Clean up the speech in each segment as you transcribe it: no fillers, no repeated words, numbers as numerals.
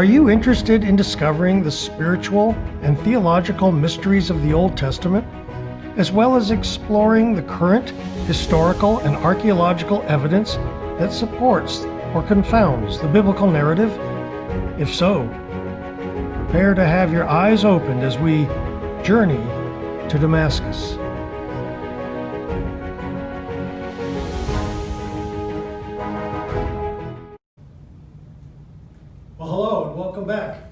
Are you interested in discovering the spiritual and theological mysteries of the Old Testament, as well as exploring the current historical and archaeological evidence that supports or confounds the biblical narrative? If so, prepare to have your eyes opened as we journey to Damascus. Well, hello and welcome back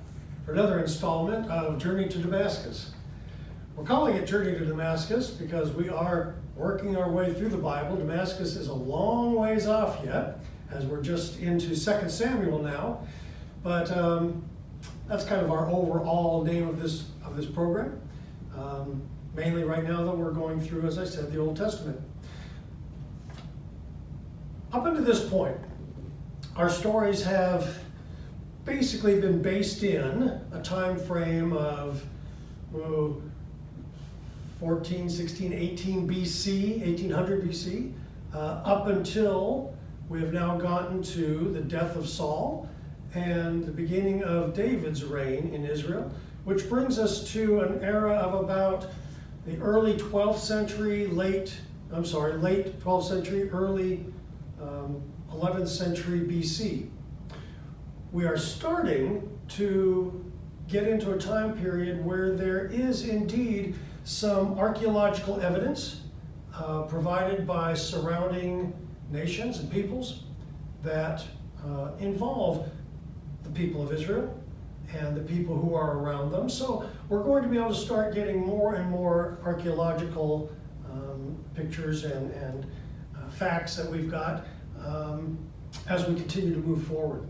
for another installment of Journey to Damascus. We're calling it Journey to Damascus because we are working our way through the Bible. Damascus is a long ways off yet, as we're just into 2 Samuel now. But that's kind of our overall name of this program. Mainly right now that we're going through, as I said, the Old Testament. Up until this point, our stories have basically been based in a time frame of 14, 16, 18 BC, 1800 BC, up until we have now gotten to the death of Saul and the beginning of David's reign in Israel, which brings us to an era of about the early 12th century, late 12th century, early 11th century BC. We are starting to get into a time period where there is indeed some archaeological evidence provided by surrounding nations and peoples that involve the people of Israel and the people who are around them. So we're going to be able to start getting more and more archaeological pictures and facts that we've got as we continue to move forward.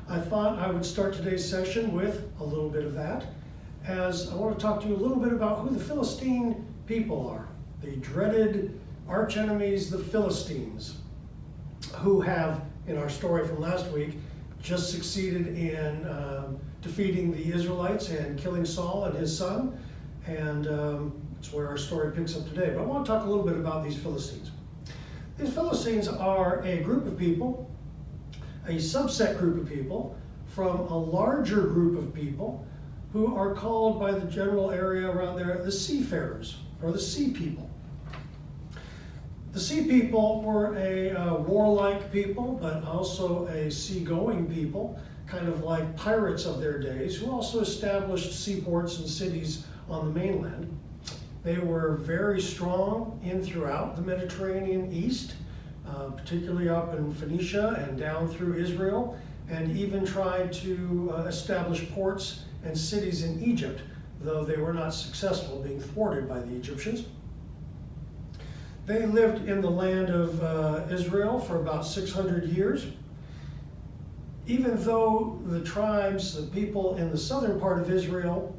I thought I would start today's session with a little bit of that, as I want to talk to you a little bit about who the Philistine people are. The dreaded archenemies, the Philistines, who have, in our story from last week, just succeeded in defeating the Israelites and killing Saul and his son, and that's where our story picks up today. But I want to talk a little bit about these Philistines. These Philistines are a group of people, a subset group of people from a larger group of people who are called by the general area around there the seafarers, or the sea people. The sea people were a warlike people, but also a seagoing people, kind of like pirates of their days, who also established seaports and cities on the mainland. They were very strong in throughout the Mediterranean East, particularly up in Phoenicia and down through Israel, and even tried to establish ports and cities in Egypt, though they were not successful, being thwarted by the Egyptians. They lived in the land of Israel for about 600 years. Even though the tribes, the people in the southern part of Israel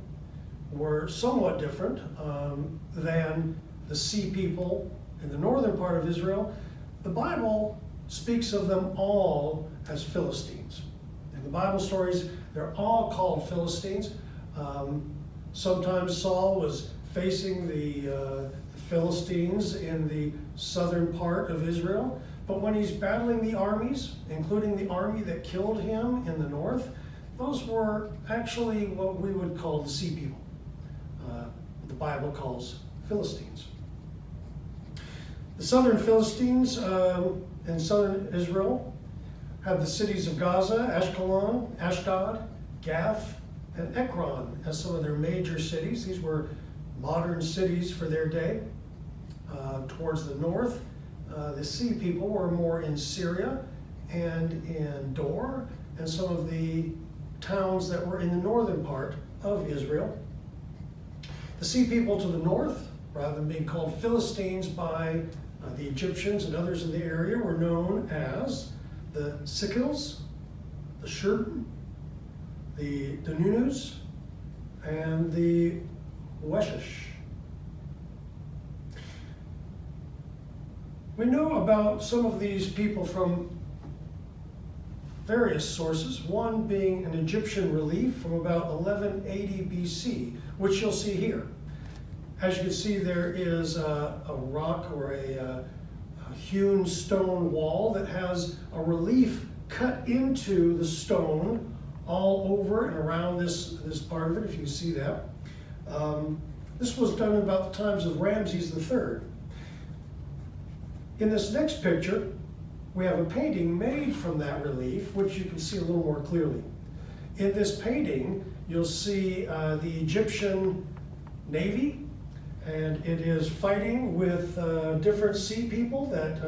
were somewhat different than the sea people in the northern part of Israel, the Bible speaks of them all as Philistines. In the Bible stories, they're all called Philistines. Sometimes Saul was facing the Philistines in the southern part of Israel, but when he's battling the armies, including the army that killed him in the north, those were actually what we would call the sea people. The Bible calls Philistines. The southern Philistines in southern Israel have the cities of Gaza, Ashkelon, Ashdod, Gath, and Ekron as some of their major cities. These were modern cities for their day. Towards the north, the sea people were more in Syria and in Dor, and some of the towns that were in the northern part of Israel. The sea people to the north, rather than being called Philistines by the Egyptians and others in the area, were known as the Sikils, the Shurden, the Danunus, and the Weshish. We know about some of these people from various sources, one being an Egyptian relief from about 1180 BC, which you'll see here. As you can see, there is a rock or a hewn stone wall that has a relief cut into the stone all over and around this part of it, if you see that. This was done about the times of Ramses III. In this next picture, we have a painting made from that relief, which you can see a little more clearly. In this painting, you'll see the Egyptian Navy, and it is fighting with different sea people that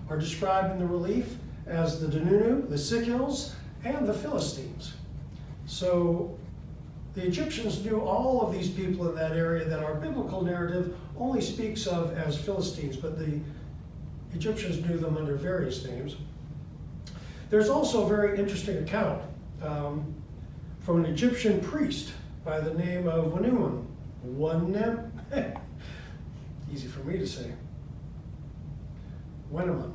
are described in the relief as the Danunu, the Sicels, and the Philistines. So the Egyptians knew all of these people in that area that our biblical narrative only speaks of as Philistines, but the Egyptians knew them under various names. There's also a very interesting account from an Egyptian priest by the name of Wenuman. Easy for me to say. Wenuman.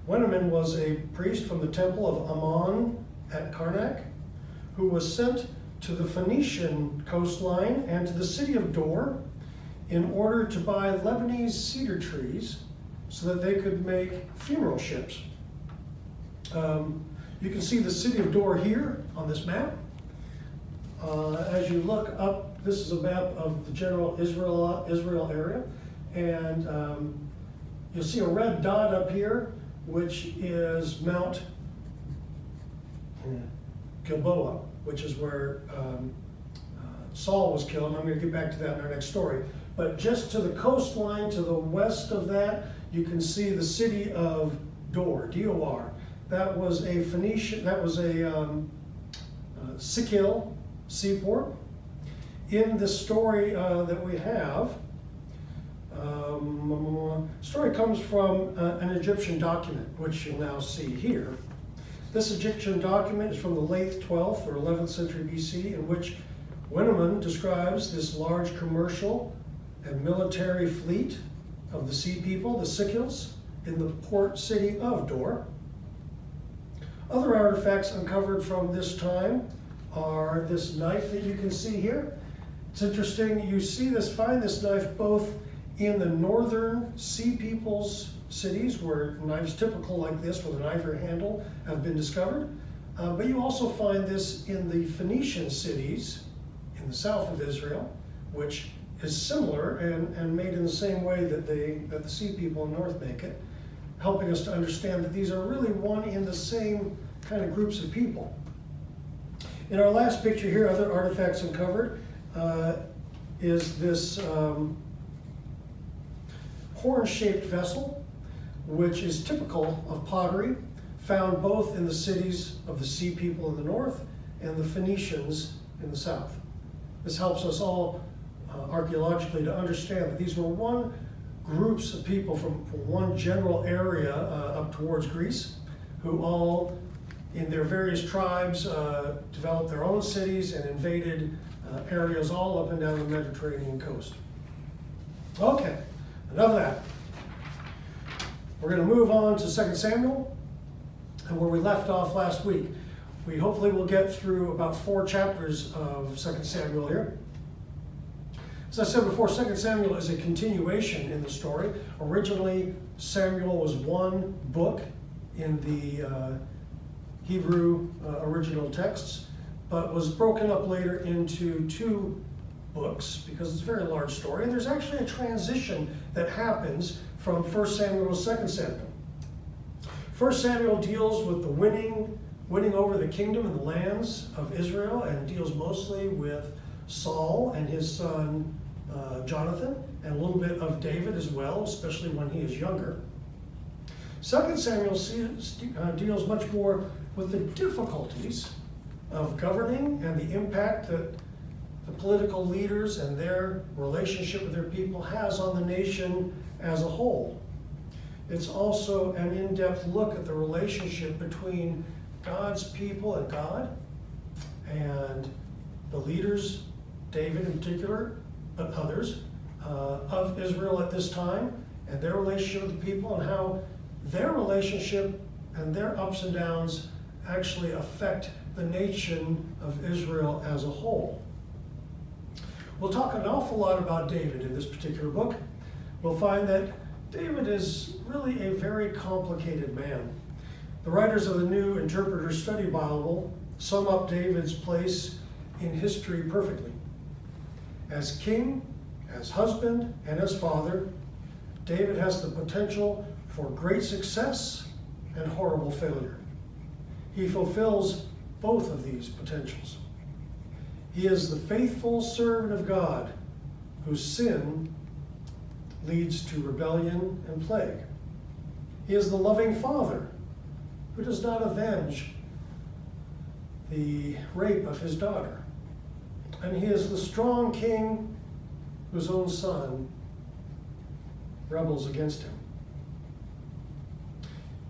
Wenuman was a priest from the temple of Ammon at Karnak, who was sent to the Phoenician coastline and to the city of Dor in order to buy Lebanese cedar trees so that they could make funeral ships. You can see the city of Dor here on this map. As you look up, this is a map of the general Israel area, and you'll see a red dot up here, which is Mount Gilboa, which is where Saul was killed. I'm going to get back to that in our next story. But just to the coastline, to the west of that, you can see the city of Dor, D-O-R. That was a Phoenician, that was a Sicel seaport. In the story that we have, story comes from an Egyptian document, which you'll now see here. This Egyptian document is from the late 12th or 11th century BC, in which Wenuman describes this large commercial and military fleet of the sea people, the Sicels, in the port city of Dor. Other artifacts uncovered from this time are this knife that you can see here. It's interesting, you find this knife both in the northern sea people's cities, where knives typical like this with an ivory handle have been discovered, but you also find this in the Phoenician cities in the south of Israel, which is similar and made in the same way that the sea people in the north make it, helping us to understand that these are really one in the same kind of groups of people. In our last picture here, other artifacts uncovered is this horn-shaped vessel, which is typical of pottery, found both in the cities of the sea people in the north and the Phoenicians in the south. This helps us all archaeologically to understand that these were groups of people from one general area up towards Greece, who all, in their various tribes, developed their own cities and invaded areas all up and down the Mediterranean coast. Okay, enough of that. We're going to move on to 2 Samuel, and where we left off last week. We hopefully will get through about 4 chapters of 2 Samuel here. As I said before, 2 Samuel is a continuation in the story. Originally, Samuel was one book in the Hebrew original texts, but was broken up later into 2 books because it's a very large story. And there's actually a transition that happens from 1 Samuel to 2 Samuel. 1 Samuel deals with the winning over the kingdom and the lands of Israel, and deals mostly with Saul and his son Jonathan, and a little bit of David as well, especially when he is younger. 2 Samuel deals much more with the difficulties of governing and the impact that the political leaders and their relationship with their people has on the nation as a whole. It's also an in-depth look at the relationship between God's people and God, and the leaders, David in particular, but others, of Israel at this time, and their relationship with the people, and how their relationship and their ups and downs actually affect the nation of Israel as a whole. We'll talk an awful lot about David in this particular book. We'll find that David is really a very complicated man. The writers of the New Interpreter Study Bible sum up David's place in history perfectly. As king, as husband, and as father, David has the potential for great success and horrible failure. He fulfills both of these potentials. He is the faithful servant of God whose sin leads to rebellion and plague. He is the loving father who does not avenge the rape of his daughter. And he is the strong king whose own son rebels against him.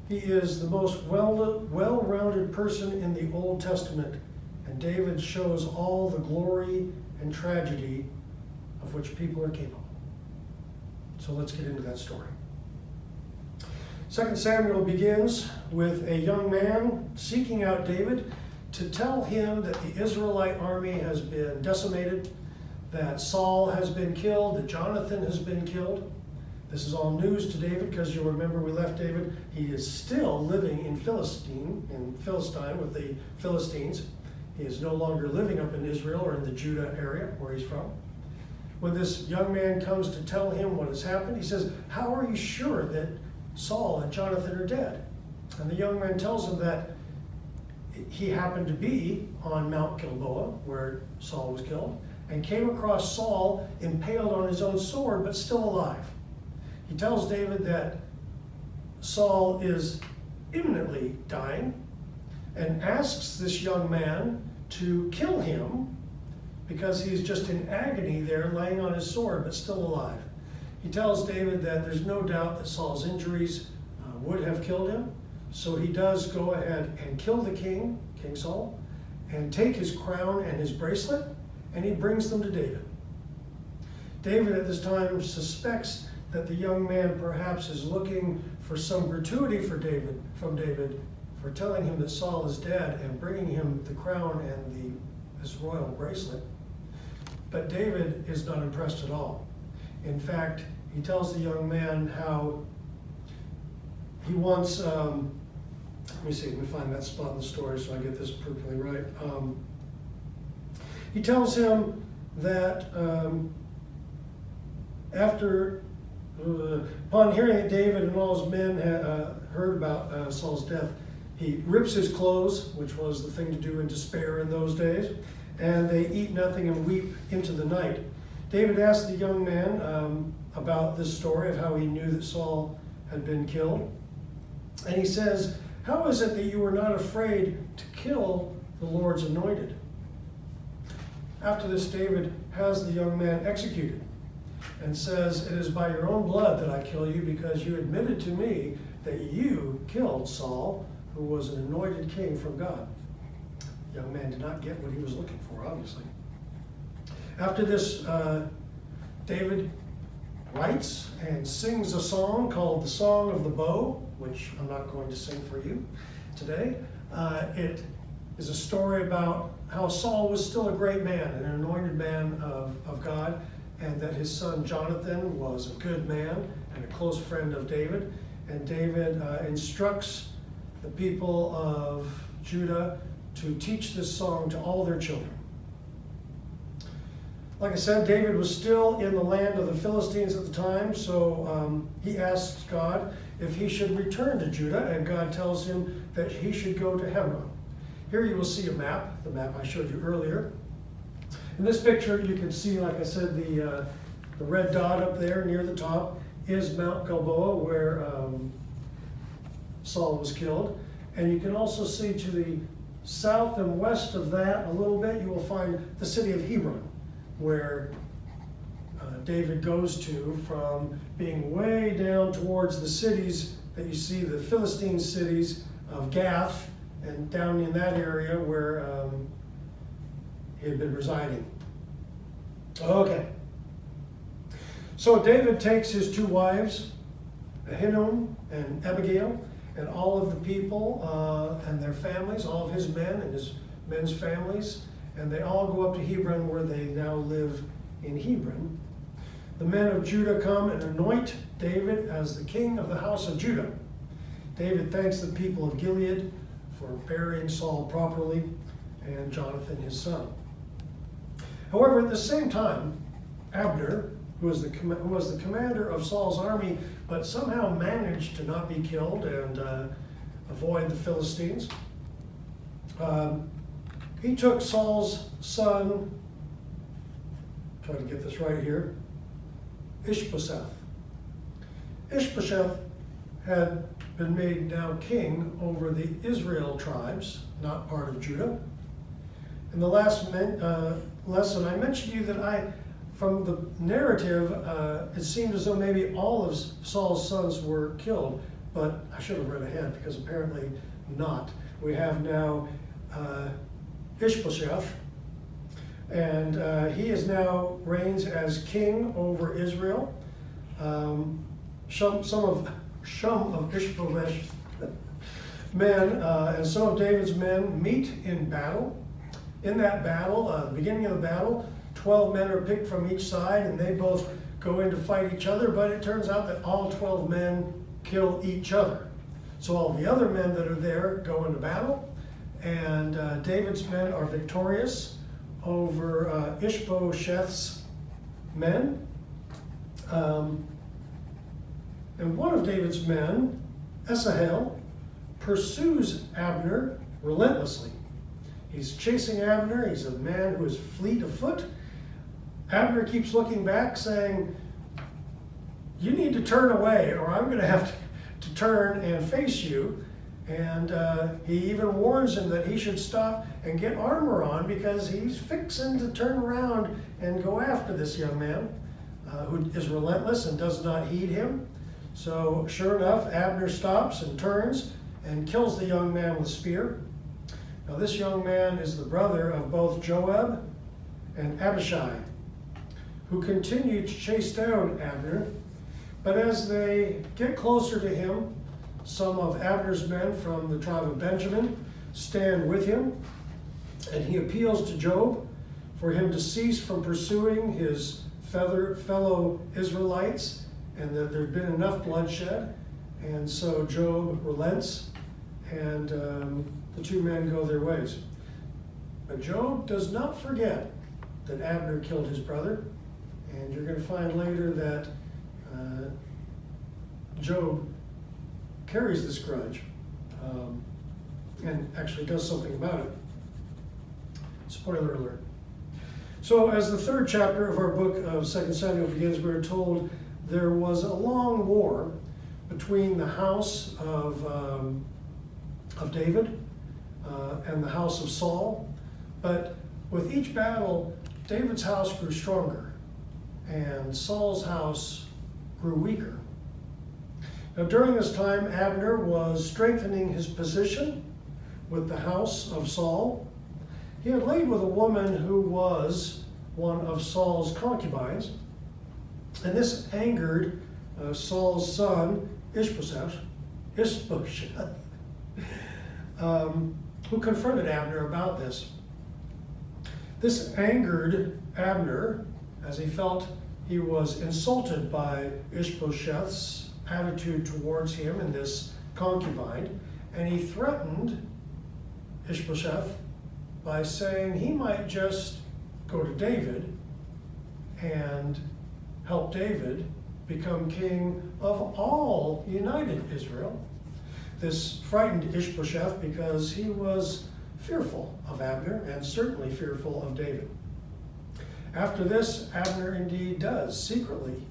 He is the most well-rounded person in the Old Testament, and David shows all the glory and tragedy of which people are capable. So let's get into that story. 2 Samuel begins with a young man seeking out David to tell him that the Israelite army has been decimated, that Saul has been killed, that Jonathan has been killed. This is all news to David because you'll remember we left David. He is still living in Philistine with the Philistines. He is no longer living up in Israel or in the Judah area where he's from. When this young man comes to tell him what has happened, he says, "How are you sure that Saul and Jonathan are dead?" And the young man tells him that he happened to be on Mount Gilboa, where Saul was killed, and came across Saul impaled on his own sword, but still alive. He tells David that Saul is imminently dying and asks this young man to kill him because he's just in agony there, laying on his sword, but still alive. He tells David that there's no doubt that Saul's injuries would have killed him, so he does go ahead and kill the king, King Saul, and take his crown and his bracelet, and he brings them to David. David at this time suspects that the young man perhaps is looking for some gratuity from David for telling him that Saul is dead and bringing him the crown and this royal bracelet. But David is not impressed at all. In fact, he tells the young man how he wants, let me find that spot in the story so I get this perfectly right. He tells him that upon hearing that David and all his men had heard about Saul's death, he rips his clothes, which was the thing to do in despair in those days, and they eat nothing and weep into the night. David asked the young man about this story of how he knew that Saul had been killed. And he says, "How is it that you were not afraid to kill the Lord's anointed?" After this, David has the young man executed and says, "It is by your own blood that I kill you, because you admitted to me that you killed Saul, who was an anointed king from God." The young man did not get what he was looking for, obviously. After this, David writes and sings a song called the Song of the Bow, which I'm not going to sing for you today. It is a story about how Saul was still a great man, an anointed man of God, and that his son Jonathan was a good man and a close friend of David. And David instructs the people of Judah to teach this song to all their children. Like I said, David was still in the land of the Philistines at the time, so he asks God if he should return to Judah, and God tells him that he should go to Hebron. Here you will see a map, the map I showed you earlier. In this picture, you can see, like I said, the red dot up there near the top is Mount Gilboa, where Saul was killed. And you can also see to the south and west of that a little bit, you will find the city of Hebron, where David goes to from being way down towards the cities that you see, the Philistine cities of Gath, and down in that area where he had been residing. Okay. So David takes his two wives, Ahinoam and Abigail, and all of the people and their families, all of his men and his men's families, and they all go up to Hebron, where they now live in Hebron. The men of Judah come and anoint David as the king of the house of Judah. David thanks the people of Gilead for burying Saul properly. and Jonathan his son. However, at the same time, Abner, who was the commander of Saul's army, but somehow managed to not be killed and avoid the Philistines, he took Saul's son, try to get this right here, Ishbosheth. Ishbosheth had been made now king over the Israel tribes, not part of Judah. In the last lesson, I mentioned to you that from the narrative, it seemed as though maybe all of Saul's sons were killed, but I should have read ahead because apparently not. We have now Ishbosheth, and he is now reigns as king over Israel. Some of Ishbosheth's men and some of David's men meet in battle. In that battle, the beginning of the battle, 12 men are picked from each side, and they both go in to fight each other, but it turns out that all 12 men kill each other. So all the other men that are there go into battle, and David's men are victorious over Ishbosheth's men. And one of David's men, Asahel, pursues Abner relentlessly. He's chasing Abner. He's a man who is fleet of foot. Abner keeps looking back, saying, "You need to turn away, or I'm going to have to turn and face you." And he even warns him that he should stop and get armor on because he's fixing to turn around and go after this young man who is relentless and does not heed him. So sure enough, Abner stops and turns and kills the young man with a spear. Now this young man is the brother of both Joab and Abishai, who continue to chase down Abner. But as they get closer to him, some of Abner's men from the tribe of Benjamin stand with him, and he appeals to Joab for him to cease from pursuing his fellow Israelites, and that there'd been enough bloodshed. And so Joab relents, and the two men go their ways. But Joab does not forget that Abner killed his brother, and you're going to find later that Joab carries this grudge and actually does something about it. Spoiler alert. So as the third chapter of our book of 2 Samuel begins, we're told there was a long war between the house of David and the house of Saul. But with each battle, David's house grew stronger and Saul's house grew weaker. Now during this time, Abner was strengthening his position with the house of Saul. He had laid with a woman who was one of Saul's concubines, and this angered Saul's son, Ishbosheth, who confronted Abner about this. This angered Abner as he felt he was insulted by Ishbosheth's attitude towards him and this concubine, and he threatened Ishbosheth by saying he might just go to David and help David become king of all united Israel. This frightened Ishbosheth because he was fearful of Abner and certainly fearful of David. After this, Abner indeed does secretly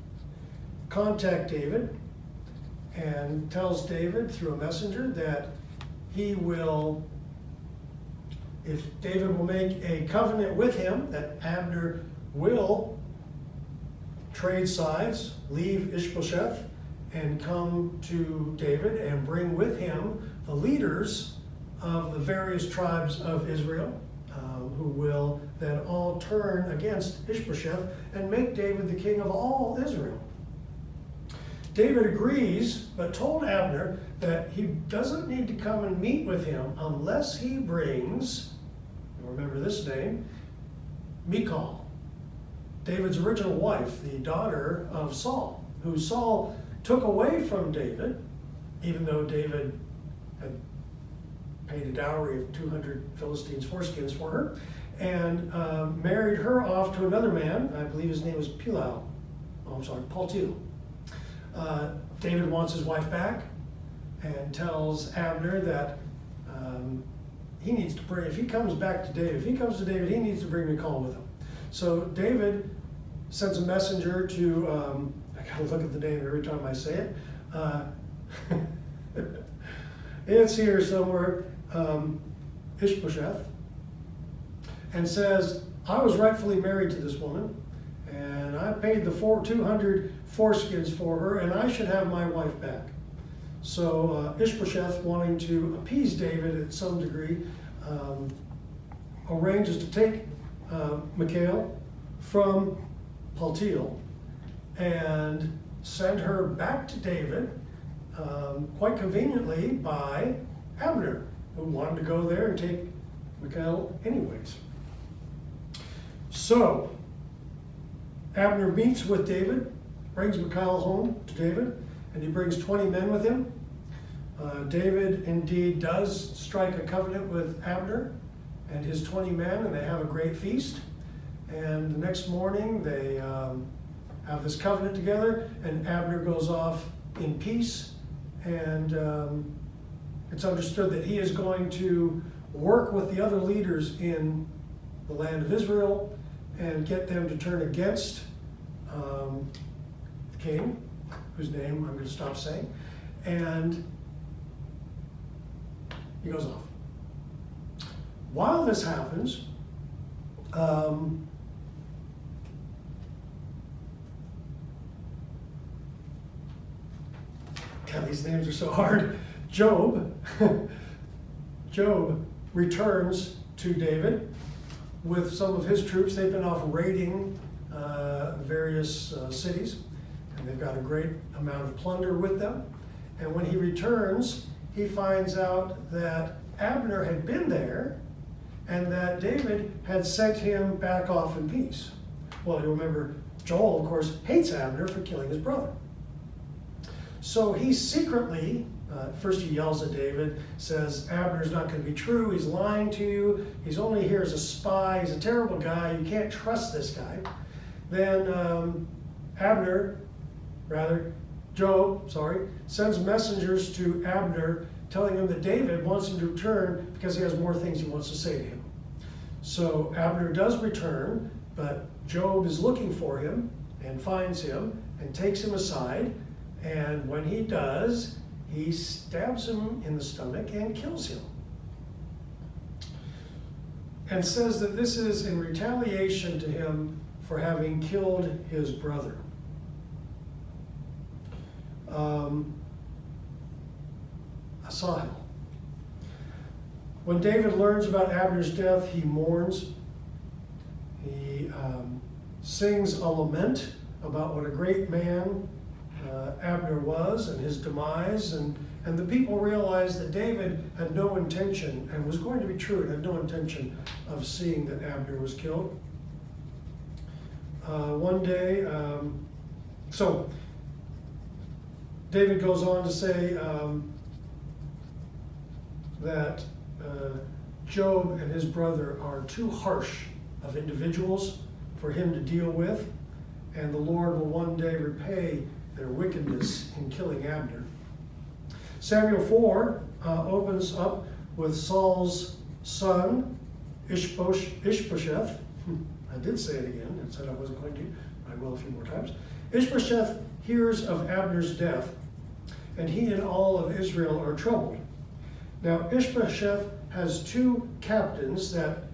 contact David and tells David through a messenger that he will, if David will make a covenant with him, that Abner will trade sides, leave Ishbosheth, and come to David and bring with him the leaders of the various tribes of Israel, who will then all turn against Ishbosheth and make David the king of all Israel. David agrees, but told Abner that he doesn't need to come and meet with him unless he brings, remember this name, Michal, David's original wife, the daughter of Saul, who Saul took away from David, even though David had paid a dowry of 200 Philistines' foreskins for her, and married her off to another man. I believe his name was Paltiel. David wants his wife back and tells Abner that he needs to bring, if he comes to David, he needs to bring Michal with him. So David sends a messenger to, I gotta look at the name every time I say it. It's here somewhere, Ishbosheth, and says, I was rightfully married to this woman, and I paid the 200 foreskins for her, and I should have my wife back. So Ishbosheth, wanting to appease David at some degree, arranges to take Michal from Paltiel and send her back to David, quite conveniently by Abner, who wanted to go there and take Michal anyways. So Abner meets with David, brings Michal home to David, and he brings 20 men with him. David indeed does strike a covenant with Abner and his 20 men, and they have a great feast. And the next morning they have this covenant together, and Abner goes off in peace, and it's understood that he is going to work with the other leaders in the land of Israel and get them to turn against the king, whose name I'm going to stop saying, and he goes off. While this happens, God, these names are so hard. Job returns to David with some of his troops. They've been off raiding various cities, and they've got a great amount of plunder with them. And when he returns, he finds out that Abner had been there and that David had sent him back off in peace. Well, you remember, Joel, of course, hates Abner for killing his brother. So he secretly, first he yells at David, says, Abner's not going to be true, he's lying to you, he's only here as a spy, he's a terrible guy, you can't trust this guy. Then Job sends messengers to Abner telling him that David wants him to return because he has more things he wants to say to him. So Abner does return, but Job is looking for him and finds him and takes him aside. And when he does, he stabs him in the stomach and kills him. And says that this is in retaliation to him for having killed his brother. Asahel. When David learns about Abner's death, he mourns. He sings a lament about what a great man Abner was and his demise, and the people realized that David had no intention, and was going to be true, and had no intention of seeing that Abner was killed. One day, so David goes on to say that Job and his brother are too harsh of individuals for him to deal with, and the Lord will one day repay their wickedness in killing Abner. Samuel 4 opens up with Saul's son, Ishbosheth. I did say it again. I said I wasn't going to. I will a few more times. Ishbosheth hears of Abner's death, and he and all of Israel are troubled. Now, Ishbosheth has two captains that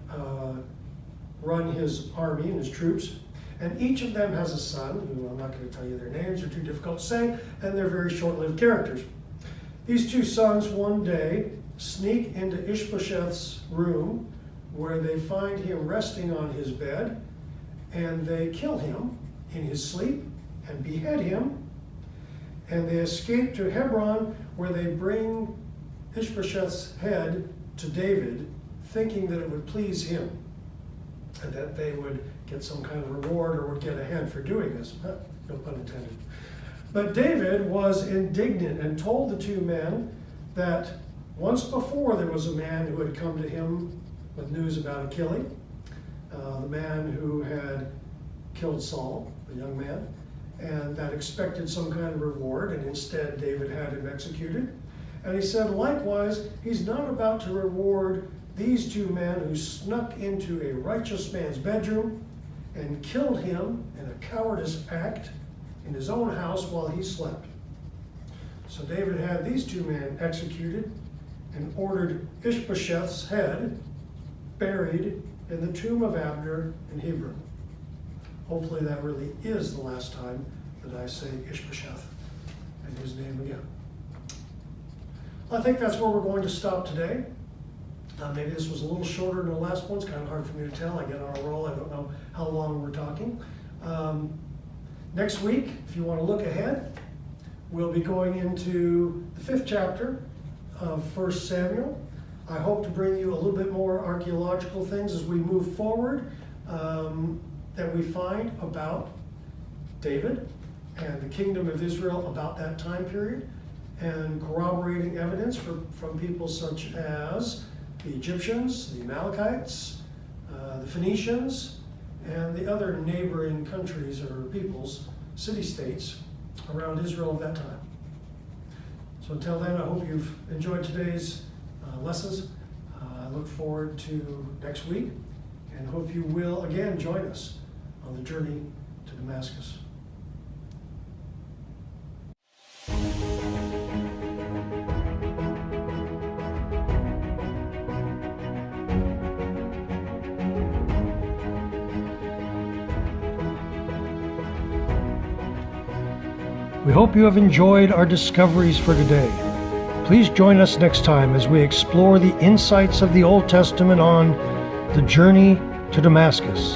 run his army and his troops, and each of them has a son, who I'm not going to tell you their names, they're too difficult to say, and they're very short-lived characters. These two sons one day sneak into Ishbosheth's room, where they find him resting on his bed, and they kill him in his sleep and behead him, and they escape to Hebron, where they bring Ishbosheth's head to David, thinking that it would please him, and that they would get some kind of reward or would get ahead for doing this. No pun intended. But David was indignant and told the two men that Once before, there was a man who had come to him with news about a killing, the man who had killed Saul, the young man, and that expected some kind of reward, and instead David had him executed. And he said, likewise, he's not about to reward these two men who snuck into a righteous man's bedroom and killed him in a cowardice act in his own house while he slept. So David had these two men executed and ordered Ishbosheth's head buried in the tomb of Abner in Hebron. Hopefully that really is the last time that I say Ishbosheth and his name again. I think that's where we're going to stop today. Maybe this was a little shorter than the last one. It's kind of hard for me to tell. I get on a roll. I don't know how long we're talking. Next week, if you want to look ahead, we'll be going into the 5th chapter of 1 Samuel. I hope to bring you a little bit more archaeological things as we move forward that we find about David and the kingdom of Israel about that time period, and corroborating evidence from people such as the Egyptians, the Amalekites, the Phoenicians, and the other neighboring countries or peoples, city-states around Israel of that time. So until then, I hope you've enjoyed today's lessons. I look forward to next week and hope you will again join us on the journey to Damascus. We hope you have enjoyed our discoveries for today. Please join us next time as we explore the insights of the Old Testament on the journey to Damascus.